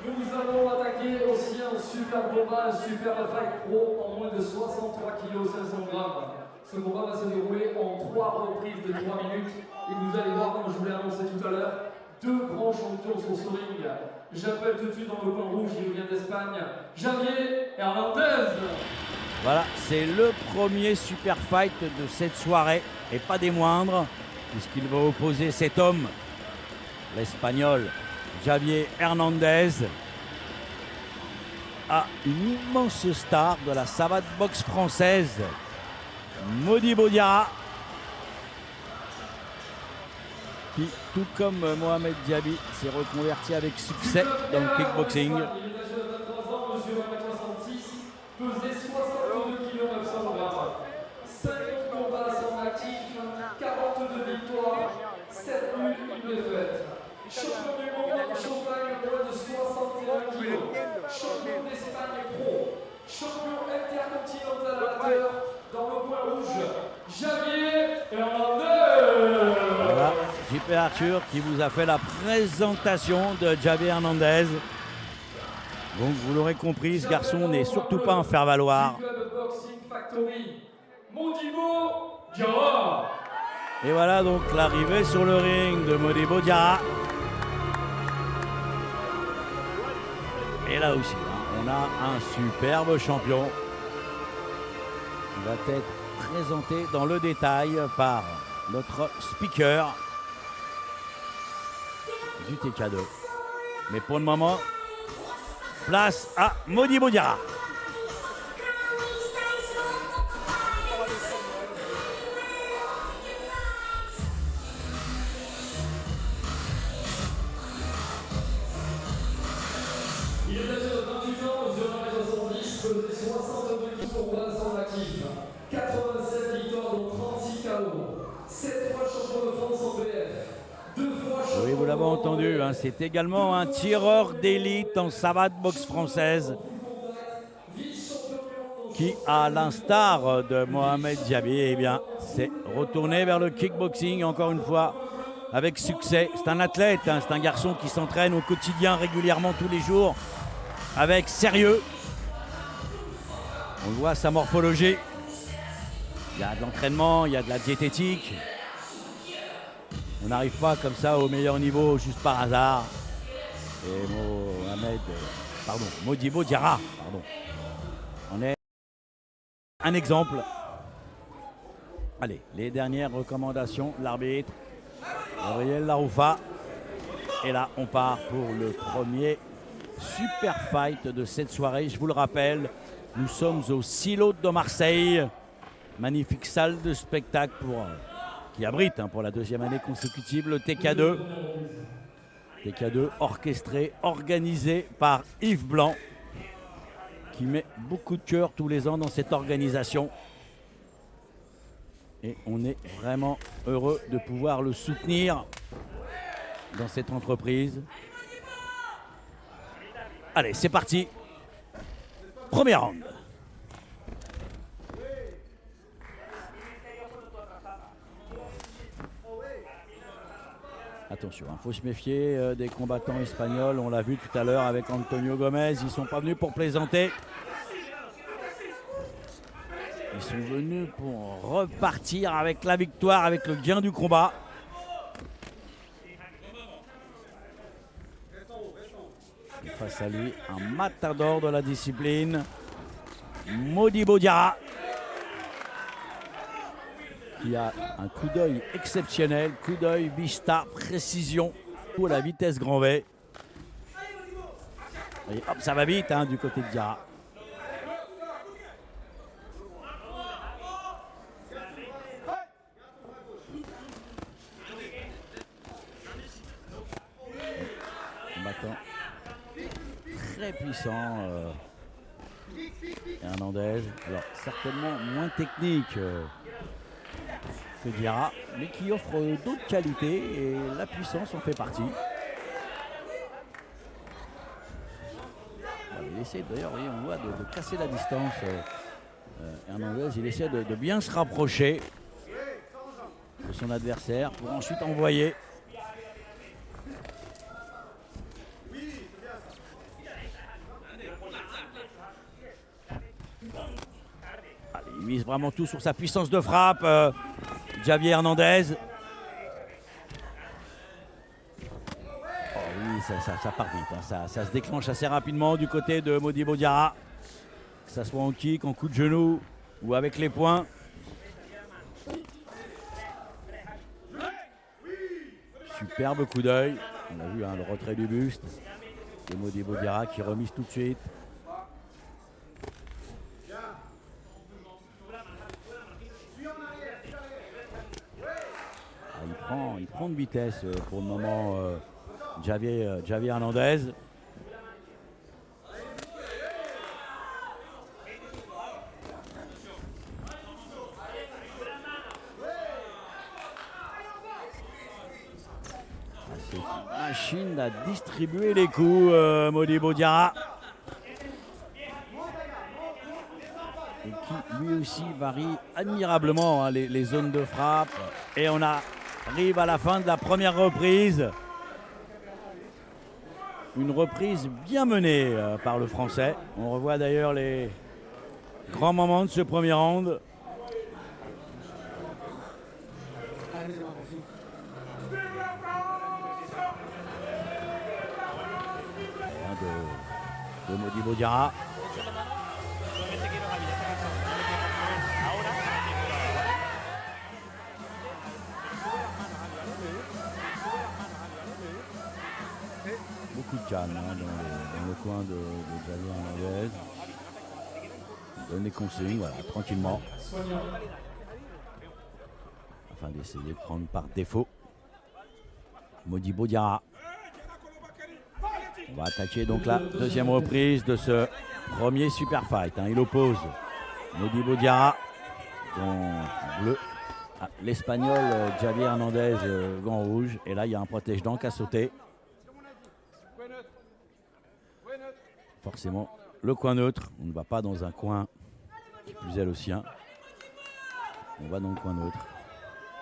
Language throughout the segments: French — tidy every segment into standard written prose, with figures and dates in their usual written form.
Nous allons attaquer aussi un super combat, un super fight pro en moins de 63 kg 500 grammes. Ce combat va se dérouler en 3 reprises de 3 minutes. Et vous allez voir, comme je vous l'ai annoncé tout à l'heure, 2 grands champions sur ce ring. J'appelle tout de suite dans le coin rouge, il vient d'Espagne, Javier Hernandez. Voilà, c'est le premier super fight de cette soirée, et pas des moindres, puisqu'il va opposer cet homme, l'Espagnol Javier Hernandez, à une immense star de la savate boxe française, Modibo Diarra, qui, tout comme Mohamed Diaby, s'est reconverti avec succès dans le kickboxing. Il est âgé de 23 ans, mesure 1m66, pesait 62 kg 900 grammes. 50 combats à son actif, 42 victoires, 7 nuls, une défaite. Champion du monde en Champagne, moins de 61 kg. Champion d'Espagne pro. Champion intercontinental amateur dans le coin rouge. Javier Hernandez. Voilà, JP Arthur qui vous a fait la présentation de Javier Hernandez. Donc vous l'aurez compris, ce garçon n'est surtout pas un faire-valoir. Et voilà donc l'arrivée sur le ring de Modibo Diarra. Et là aussi, on a un superbe champion qui va être présenté dans le détail par notre speaker du TK2. Mais pour le moment, place à Modibo Diarra. Il est âgé de 28 ans, mesure 1m70, pesait 62 combats à son actif, 87 victoires dont 36 KO, 7 fois champion de France en PF, 2 fois champion. Oui, vous l'avez entendu, hein, c'est également un tireur d'élite en savate boxe française qui, à l'instar de Mohamed Diaby, eh bien, s'est retourné vers le kickboxing encore une fois avec succès. C'est un athlète, hein, c'est un garçon qui s'entraîne au quotidien régulièrement tous les jours avec sérieux. On le voit, sa morphologie. Il y a de l'entraînement, il y a de la diététique. On n'arrive pas comme ça au meilleur niveau juste par hasard. Et Modibo Diarra, on est un exemple. Allez, les dernières recommandations de l'arbitre, Gabriel Laroufa. Et là, on part pour le premier super fight de cette soirée. Je vous le rappelle, nous sommes au Silo de Marseille. Magnifique salle de spectacle qui abrite pour la 2e année consécutive le TK2. TK2 orchestré, organisé par Yves Blanc, qui met beaucoup de cœur tous les ans dans cette organisation. Et on est vraiment heureux de pouvoir le soutenir dans cette entreprise. Allez, c'est parti. Premier round. Attention, il faut se méfier des combattants espagnols. On l'a vu tout à l'heure avec Antonio Gomez. Ils ne sont pas venus pour plaisanter. Ils sont venus pour repartir avec la victoire, avec le gain du combat. Et face à lui, un matador de la discipline, Modibo Diarra, qui a un coup d'œil exceptionnel, coup d'œil, vista, précision pour la vitesse grand V. Et hop, ça va vite du côté de Diarra. Combattant très puissant, Hernandez. Alors certainement moins technique que Diarra, mais qui offre d'autres qualités et la puissance en fait partie. Il essaie d'ailleurs, on voit, de casser la distance. Hernandez, il essaie de bien se rapprocher de son adversaire pour ensuite envoyer. Il mise vraiment tout sur sa puissance de frappe. Javier Hernandez. Oh oui, ça part vite. Hein. Ça se déclenche assez rapidement du côté de Modibo Diarra. Que ce soit en kick, en coup de genou ou avec les poings. Superbe coup d'œil. On a vu hein, le retrait du buste. Et Modibo Diarra qui remise tout de suite. Il prend de vitesse pour le moment Javier Hernandez. C'est une machine à distribuer les coups, Modibo Diarra. Et qui lui aussi varie admirablement hein, les zones de frappe. Et on arrive à la fin de la première reprise. Une reprise bien menée par le Français. On revoit d'ailleurs les grands moments de ce premier round. De Modibo Diarra. Beaucoup de calme hein, dans le coin de Javier Hernandez. Il donne des consignes, voilà, tranquillement. Afin d'essayer de prendre par défaut Modibo Diarra. On va attaquer donc la deuxième reprise de ce premier super fight. Hein. Il oppose Modibo Diarra, gant bleu, à l'Espagnol Javier Hernandez, gant rouge. Et là, il y a un protège-dents qui a sauté. Forcément, le coin neutre. On ne va pas dans un coin qui plus est le sien. On va dans le coin neutre.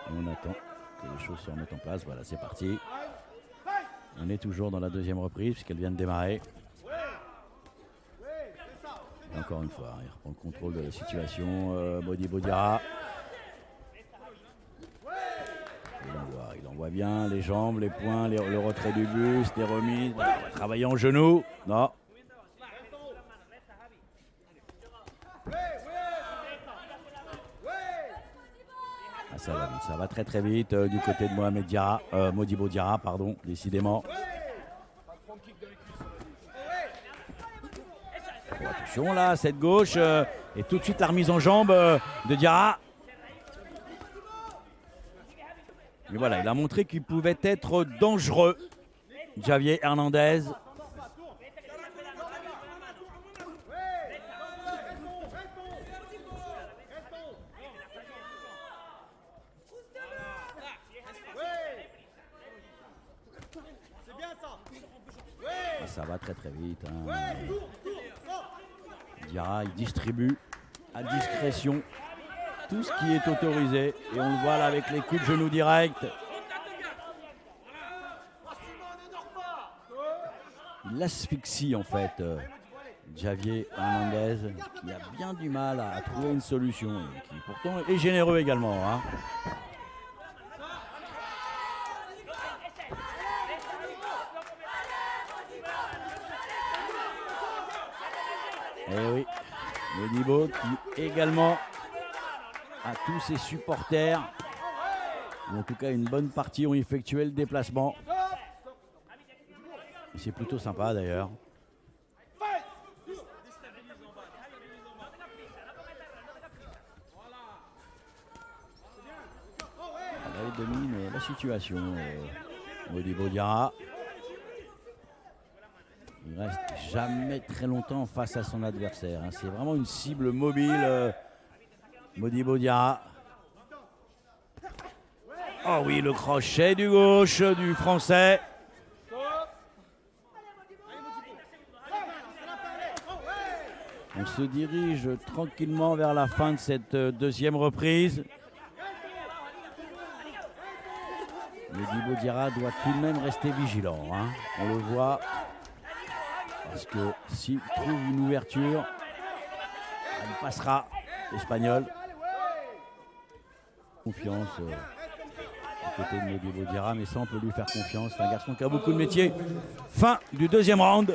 Et on attend que les choses se remettent en place. Voilà, c'est parti. On est toujours dans la deuxième reprise puisqu'elle vient de démarrer. Et encore une fois, il reprend le contrôle de la situation. Modibo Diarra. Il envoie bien les jambes, les poings, le retrait du buste, les remises. Voilà, on va travailler en genou. Non. Ah, ça va très très vite du côté de Modibo Diarra, pardon, décidément. Bon, attention là, cette gauche et tout de suite la remise en jambe de Diarra. Mais voilà, il a montré qu'il pouvait être dangereux, Javier Hernandez. Ça va très très vite. Hein. Diarra, il distribue à discrétion tout ce qui est autorisé. Et on le voit là avec les coups de genou directs. Il l'asphyxie en fait, Javier Hernandez, qui a bien du mal à trouver une solution. Et qui pourtant est généreux également. Hein. Et oui, Modibo qui également a tous ses supporters, ou en tout cas une bonne partie ont effectué le déplacement. C'est plutôt sympa d'ailleurs. Il domine la situation, Modibo Diarra. Il ne reste jamais très longtemps face à son adversaire. Hein. C'est vraiment une cible mobile, Modibo Diarra. Oh oui, le crochet du gauche du Français. On se dirige tranquillement vers la fin de cette deuxième reprise. Modibo Diarra doit tout de même rester vigilant. Hein. On le voit. Parce que s'il trouve une ouverture, elle passera espagnol. Confiance du côté de Modibo Diarra, mais ça on peut lui faire confiance. C'est un garçon qui a beaucoup de métier. Fin du deuxième round.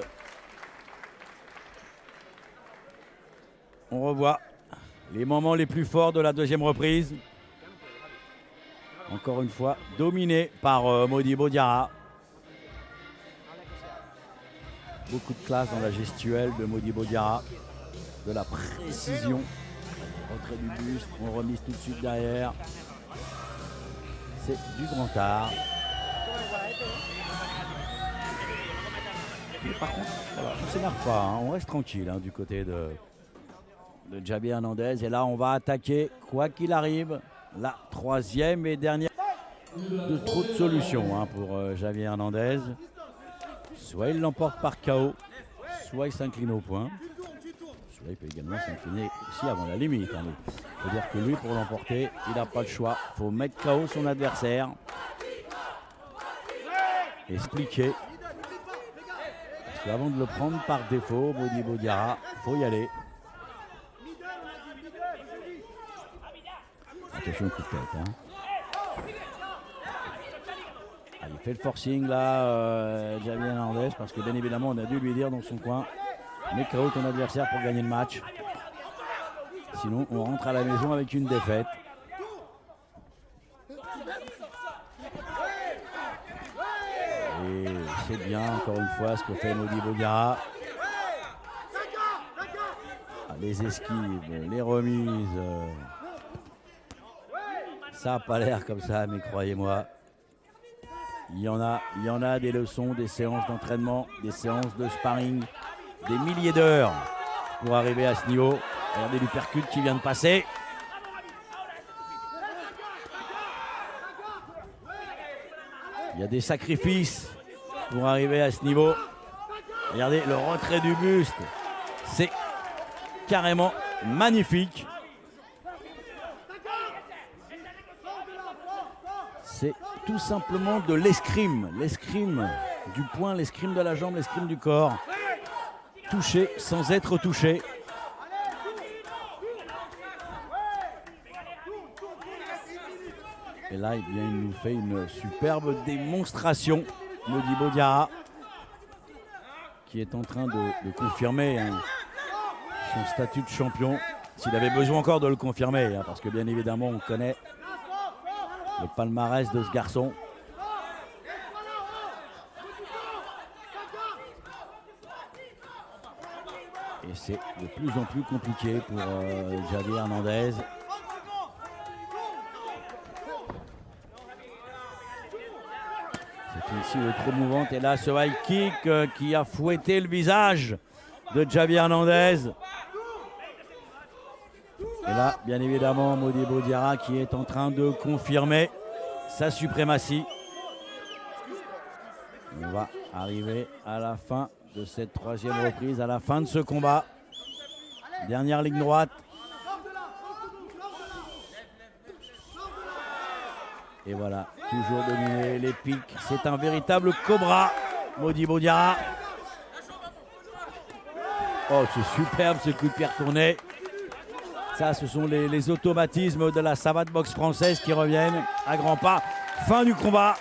On revoit les moments les plus forts de la deuxième reprise. Encore une fois, dominé par Modibo Diarra. Beaucoup de classe dans la gestuelle de Modibo Diarra. De la précision. Retrait du buste, on remise tout de suite derrière. C'est du grand art. Mais par contre, voilà, on ne s'énerve pas, hein, on reste tranquille du côté de Javier Hernandez. Et là, on va attaquer, quoi qu'il arrive, la troisième et dernière. De trop de solutions pour Javier Hernandez. Soit il l'emporte par KO, soit il s'incline au point. Soit il peut également s'incliner aussi avant la limite. Il faut dire que lui, pour l'emporter, il n'a pas le choix. Il faut mettre KO son adversaire. Expliquer. Parce qu'avant de le prendre par défaut, Modibo Diarra, il faut y aller. Attention, coup de tête. Il fait le forcing là, Javier Hernandez, parce que bien évidemment, on a dû lui dire dans son coin, mets KO ton adversaire pour gagner le match. Sinon, on rentre à la maison avec une défaite. Et c'est bien, encore une fois, ce que fait Modibo Diarra. Les esquives, les remises. Ça n'a pas l'air comme ça, mais croyez-moi. Il y en a des leçons, des séances d'entraînement, des séances de sparring, des milliers d'heures pour arriver à ce niveau. Regardez l'uppercut qui vient de passer. Il y a des sacrifices pour arriver à ce niveau. Regardez le retrait du buste. C'est carrément magnifique. C'est tout simplement de l'escrime. L'escrime du poing, l'escrime de la jambe, l'escrime du corps. Touché sans être touché. Et là, il nous fait une superbe démonstration. Modibo Diarra, qui est en train de confirmer son statut de champion. S'il avait besoin encore de le confirmer, parce que bien évidemment, on connaît le palmarès de ce garçon. Et c'est de plus en plus compliqué pour Javier Hernandez. C'est ici le trop mouvante. Et là, ce high kick qui a fouetté le visage de Javier Hernandez. Et là, bien évidemment, Modibo Diarra qui est en train de confirmer sa suprématie. On va arriver à la fin de cette troisième reprise, à la fin de ce combat. Dernière ligne droite. Et voilà, toujours dominé, les pics. C'est un véritable cobra, Modibo Diarra. Oh, c'est superbe ce coup de pied retourné. Ça, ce sont les automatismes de la savate boxe française qui reviennent à grands pas. Fin du combat.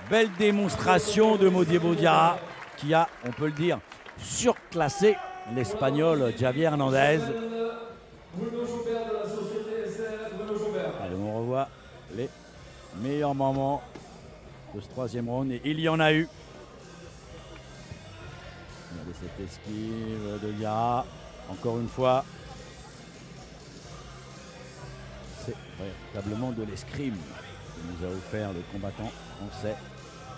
Belle démonstration de Modibo Diarra qui a, on peut le dire, surclassé l'Espagnol Javier Hernandez. Allez, on revoit les meilleurs moments de ce troisième round. Et il y en a eu. Regardez cette esquive de Diarra. Encore une fois. C'est véritablement de l'escrime que nous a offert le combattant français.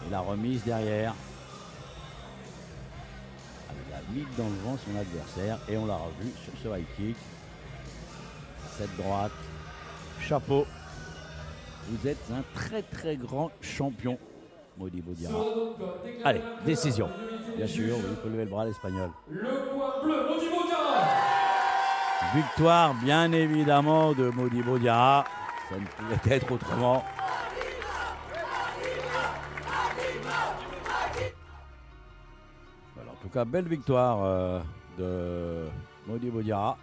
Et la remise derrière. Il a mis dans le vent son adversaire et on l'a revu sur ce high kick. Cette droite. Chapeau. Vous êtes un très très grand champion, Modibo Diarra. Allez, décision. Bien sûr, oui, il peut lever le bras l'Espagnol. Le point bleu, Modibo Diarra. Victoire, bien évidemment, de Modibo Diarra. Ça ne pouvait être autrement. Voilà, en tout cas, belle victoire de Modibo Diarra.